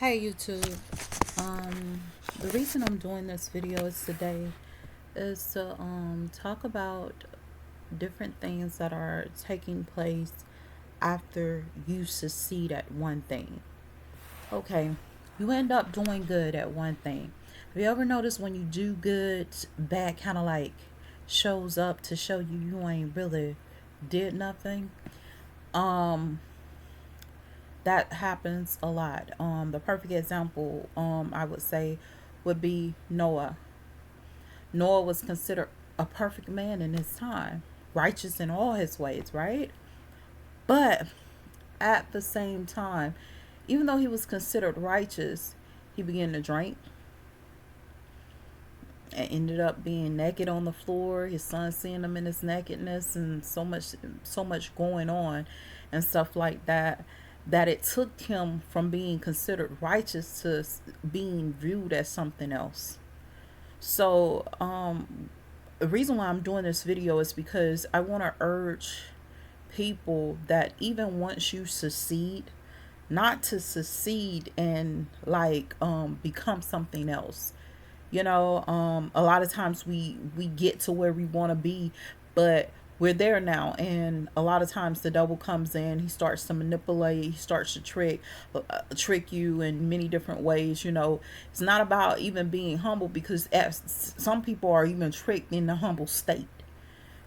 Hey YouTube. The reason I'm doing this video is today is to talk about different things that are taking place after you succeed at one thing. Okay, you end up doing good at one thing. Have you ever noticed when you do good, bad kind of like shows up to show you ain't really did nothing? Um, that happens a lot. The perfect example, I would say, would be Noah. Noah was considered a perfect man in his time, righteous in all his ways, right? But at the same time, even though he was considered righteous, he began to drink and ended up being naked on the floor. His son seeing him in his nakedness and so much going on and stuff like that, that it took him from being considered righteous to being viewed as something else. So the reason why I'm doing this video is because I want to urge people that even once you succeed, not to succeed and like become something else. A lot of times we get to where we want to be, but we're there now, and a lot of times the devil comes in. He starts to manipulate, he starts to trick you in many different ways. It's not about even being humble, because some people are even tricked in the humble state.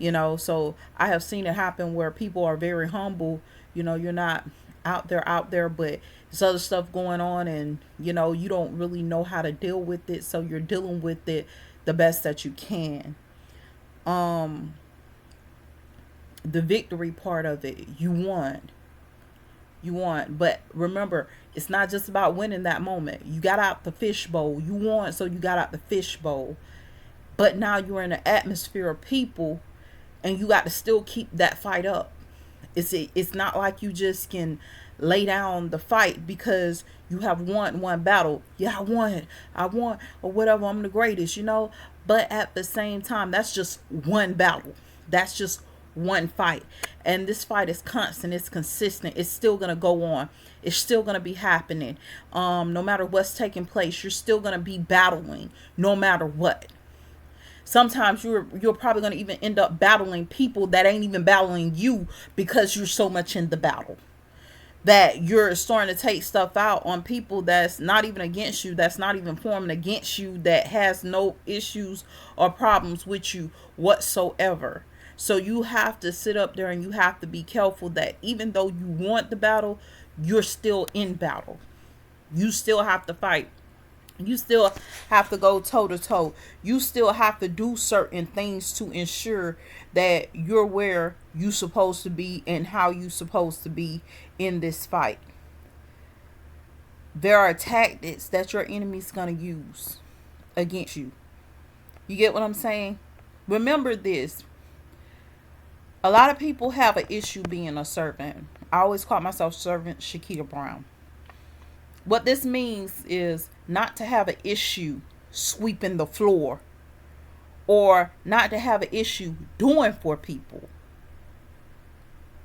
So I have seen it happen where people are very humble. You're not out there, but there's other stuff going on, and you don't really know how to deal with it, so you're dealing with it the best that you can. The victory part of it, you won, but remember, it's not just about winning that moment. You got out the fishbowl, you won, so you got out the fishbowl, but now you're in an atmosphere of people, and you got to still keep that fight up. It's not like you just can lay down the fight because you have won one battle. Yeah, I won, or whatever. I'm the greatest. But at the same time, that's just one battle. That's just one fight, and this fight is constant. It's consistent. It's still gonna go on. It's still gonna be happening. No matter what's taking place, you're still gonna be battling, no matter what. Sometimes you're probably going to even end up battling people that ain't even battling you, because you're so much in the battle that you're starting to take stuff out on people that's not even against you, that's not even forming against you, that has no issues or problems with you whatsoever. So you have to sit up there and you have to be careful that even though you want the battle, you're still in battle. You still have to fight. You still have to go toe to toe. You still have to do certain things to ensure that you're where you supposed to be and how you supposed to be in this fight. There are tactics that your enemy's going to use against you. You get what I'm saying? Remember this. A lot of people have an issue being a servant. I always call myself Servant Shakita Brown. What this means is not to have an issue sweeping the floor, or not to have an issue doing for people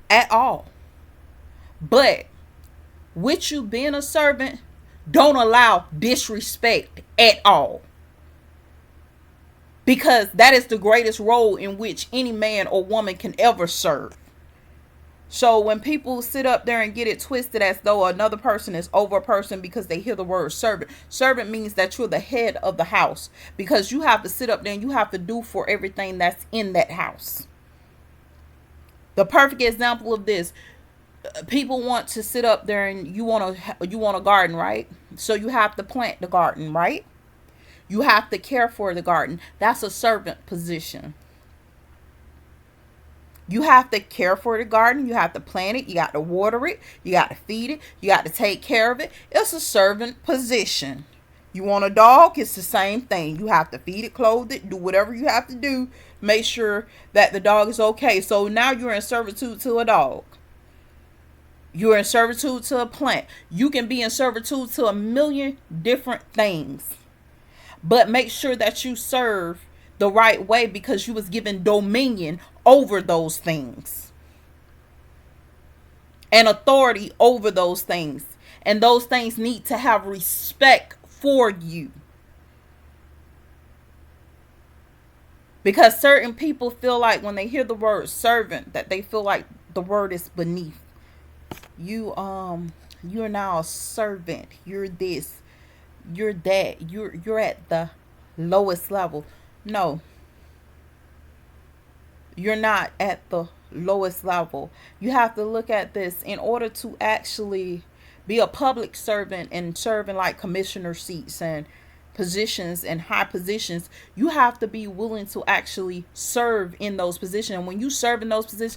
at all. But with you being a servant, don't allow disrespect at all. Because that is the greatest role in which any man or woman can ever serve. So when people sit up there and get it twisted as though another person is over a person because they hear the word servant. Servant means that you're the head of the house, because you have to sit up there and you have to do for everything that's in that house. The perfect example of this, people want to sit up there and you want a garden, right? So you have to plant the garden, right? You have to care for the garden. That's a servant position. You have to care for the garden. You have to plant it. You got to water it. You got to feed it. You got to take care of it. It's a servant position. You want a dog? It's the same thing. You have to feed it, clothe it, do whatever you have to do. Make sure that the dog is okay. So now you're in servitude to a dog. You're in servitude to a plant. You can be in servitude to a million different things. But make sure that you serve the right way, because you was given dominion over those things and authority over those things. And those things need to have respect for you. Because certain people feel like when they hear the word servant, that they feel like the word is beneath. You're now a servant. You're this. You're that. You're at the lowest level. No. You're not at the lowest level. You have to look at this in order to actually be a public servant and serving like commissioner seats and positions and high positions. You have to be willing to actually serve in those positions. And when you serve in those positions,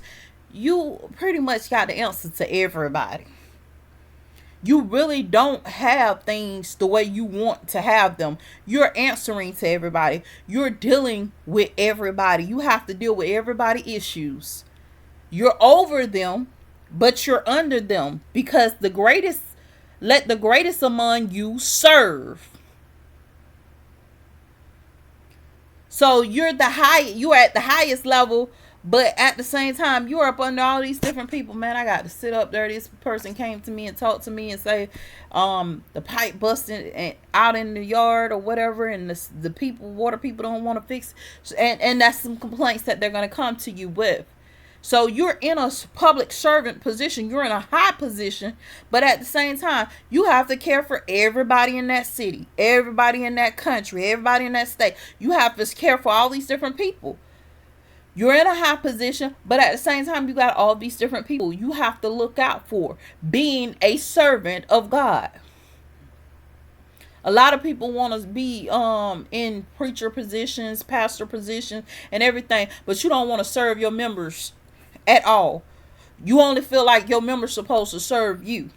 you pretty much got the answer to everybody. You really don't have things the way you want to have them. You're answering to everybody. You're dealing with everybody. You have to deal with everybody's issues. You're over them, but you're under them, because let the greatest among you serve. So you're at the highest level, but at the same time, you're up under all these different people. Man, I got to sit up there. This person came to me and talked to me and say, the pipe busted out in the yard or whatever, and the water people don't want to fix, and that's some complaints that they're going to come to you with. So you're in a public servant position. You're in a high position, but at the same time, you have to care for everybody in that city, everybody in that country, everybody in that state. You have to care for all these different people. You're in a high position, but at the same time, you got all these different people you have to look out for, being a servant of God. A lot of people want to be in preacher positions, pastor positions, and everything, but you don't want to serve your members at all. You only feel like your members supposed to serve you.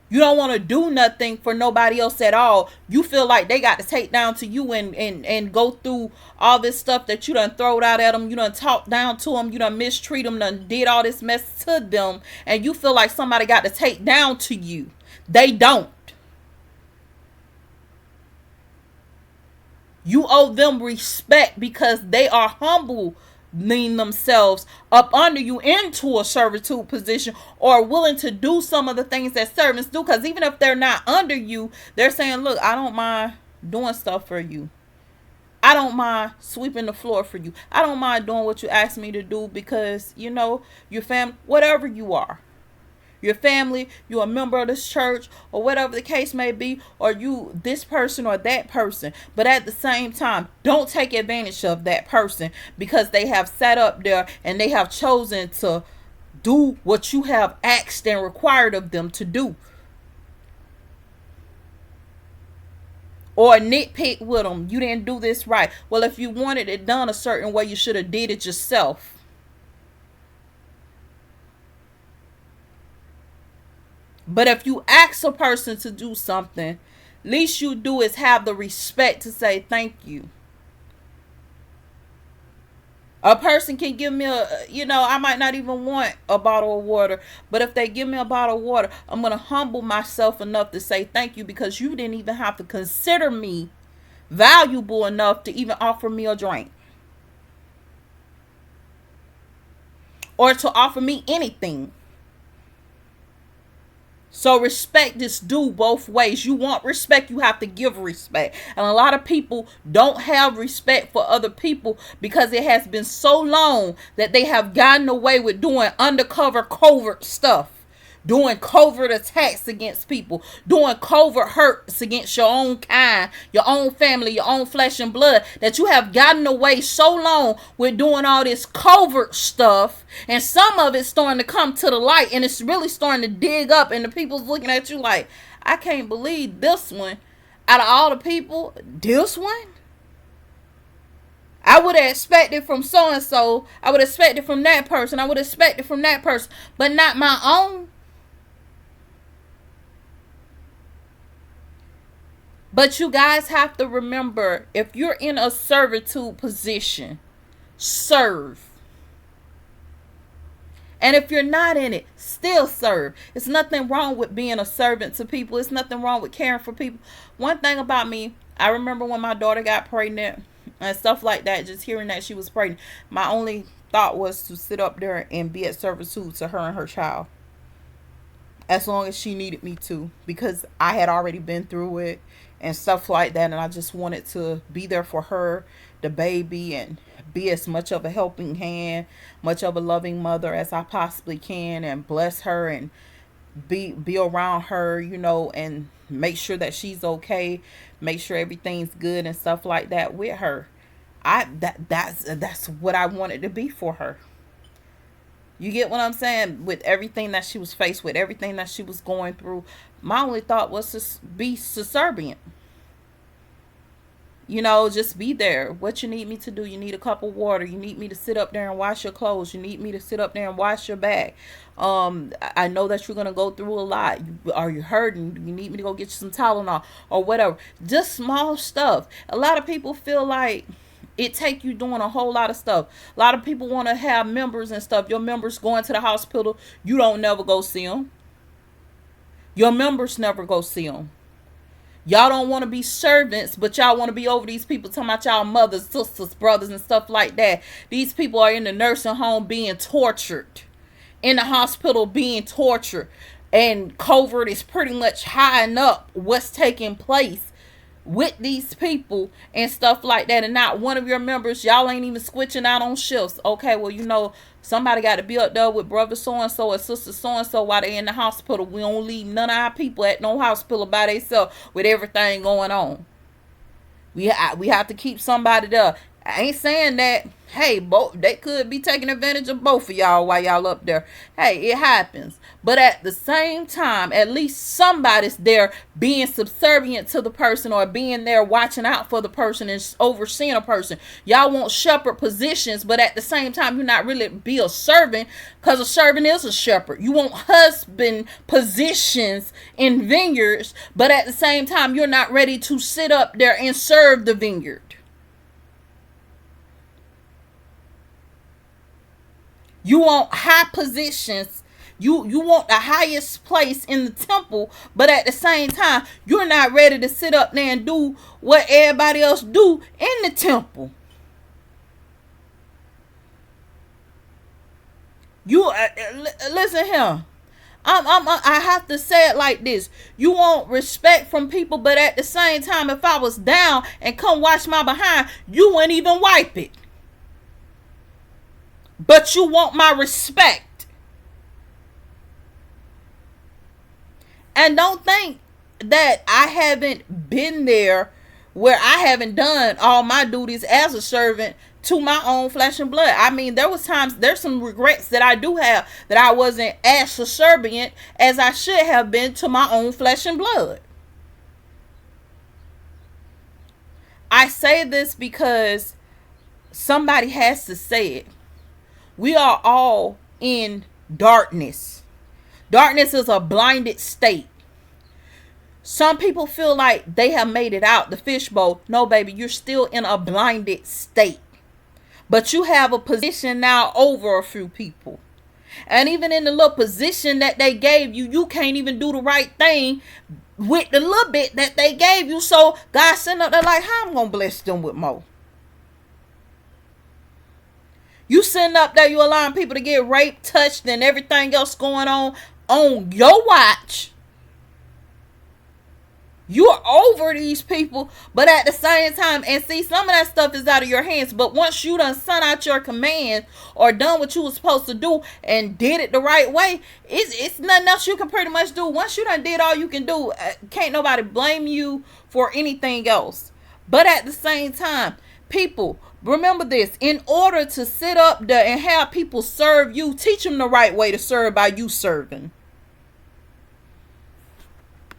You don't want to do nothing for nobody else at all. You feel like they got to take down to you and go through all this stuff that you done throwed out at them. You done talked down to them. You done mistreat them. Done did all this mess to them. And you feel like somebody got to take down to you. They don't. You owe them respect because they are humble themselves up under you into a servitude position, or willing to do some of the things that servants do. Because even if they're not under you, they're saying, look, I don't mind doing stuff for you. I don't mind sweeping the floor for you. I don't mind doing what you ask me to do, because your family, whatever you are, your family, you're a member of this church, or whatever the case may be, or you this person or that person. But at the same time, don't take advantage of that person, because they have sat up there and they have chosen to do what you have asked and required of them to do. Or nitpick with them. You didn't do this right. Well, if you wanted it done a certain way, you should have did it yourself. But if you ask a person to do something, least you do is have the respect to say thank you. A person can give me I might not even want a bottle of water, but if they give me a bottle of water, I'm going to humble myself enough to say thank you, because you didn't even have to consider me valuable enough to even offer me a drink. Or to offer me anything. So respect is due both ways. You want respect, you have to give respect. And a lot of people don't have respect for other people because it has been so long that they have gotten away with doing undercover, covert stuff. Doing covert attacks against people. Doing covert hurts against your own kind, your own family, your own flesh and blood. That you have gotten away so long with doing all this covert stuff. And some of it's starting to come to the light. And it's really starting to dig up. And the people's looking at you like, I can't believe this one. Out of all the people, this one? I would have expected from so-and-so. I would have expected from that person. I would have expected from that person. But not my own. But you guys have to remember, if you're in a servitude position, serve. And if you're not in it, still serve. It's nothing wrong with being a servant to people. It's nothing wrong with caring for people. One thing about me, I remember when my daughter got pregnant and stuff like that, just hearing that she was pregnant, my only thought was to sit up there and be at servitude to her and her child. as long as she needed me to, because I had already been through it and stuff like that, and I just wanted to be there for her, the baby, and be as much of a helping hand, much of a loving mother as I possibly can, and bless her and be around her, and make sure that she's okay, make sure everything's good and stuff like that with her. That's what I wanted to be for her. You get what I'm saying? With everything that she was faced with, everything that she was going through, my only thought was to be subservient. Just be there. What you need me to do? You need a cup of water. You need me to sit up there and wash your clothes. You need me to sit up there and wash your back. I know that you're gonna go through a lot. Are you hurting? You need me to go get you some Tylenol or whatever. Just small stuff. A lot of people feel like it take you doing a whole lot of stuff. A lot of people want to have members and stuff. Your members going to the hospital, you don't never go see them. Your members never go see them. Y'all don't want to be servants, but y'all want to be over these people, talking about y'all mothers, sisters, brothers, and stuff like that. These people are in the nursing home being tortured, in the hospital being tortured, and covert is pretty much hiding up what's taking place with these people and stuff like that. And not one of your members, y'all ain't even switching out on shifts. Okay, well, somebody got to be up there with brother so-and-so or sister so-and-so while they in the hospital. We don't leave none of our people at no hospital by themselves with everything going on. We have to keep somebody there. I ain't saying that, hey, they could be taking advantage of both of y'all while y'all up there. Hey, it happens. But at the same time, at least somebody's there being subservient to the person, or being there watching out for the person and overseeing a person. Y'all want shepherd positions, but at the same time, you're not really be a servant, because a servant is a shepherd. You want husband positions in vineyards, but at the same time, you're not ready to sit up there and serve the vineyard. You want high positions. You want the highest place in the temple, but at the same time, you're not ready to sit up there and do what everybody else do in the temple. Listen here. I have to say it like this. You want respect from people, but at the same time, if I was down and come watch my behind, you wouldn't even wipe it. But you want my respect. And don't think that I haven't been there where I haven't done all my duties as a servant to my own flesh and blood. I mean, there's some regrets that I do have, that I wasn't as subservient as I should have been to my own flesh and blood. I say this because somebody has to say it. We are all in darkness. Darkness is a blinded state. Some people feel like they have made it out the fishbowl. No, baby, you're still in a blinded state. But you have a position now over a few people. And even in the little position that they gave you, you can't even do the right thing with the little bit that they gave you. So God sent up there like, how I'm going to bless them with more? You sitting up there, you allowing people to get raped, touched, and everything else going on your watch. You're over these people, but at the same time, and see, some of that stuff is out of your hands. But once you done sent out your command or done what you was supposed to do and did it the right way, it's nothing else you can pretty much do. Once you done did all you can do, can't nobody blame you for anything else. But at the same time, people, remember this. In order to sit up there and have people serve you, teach them the right way to serve by you serving.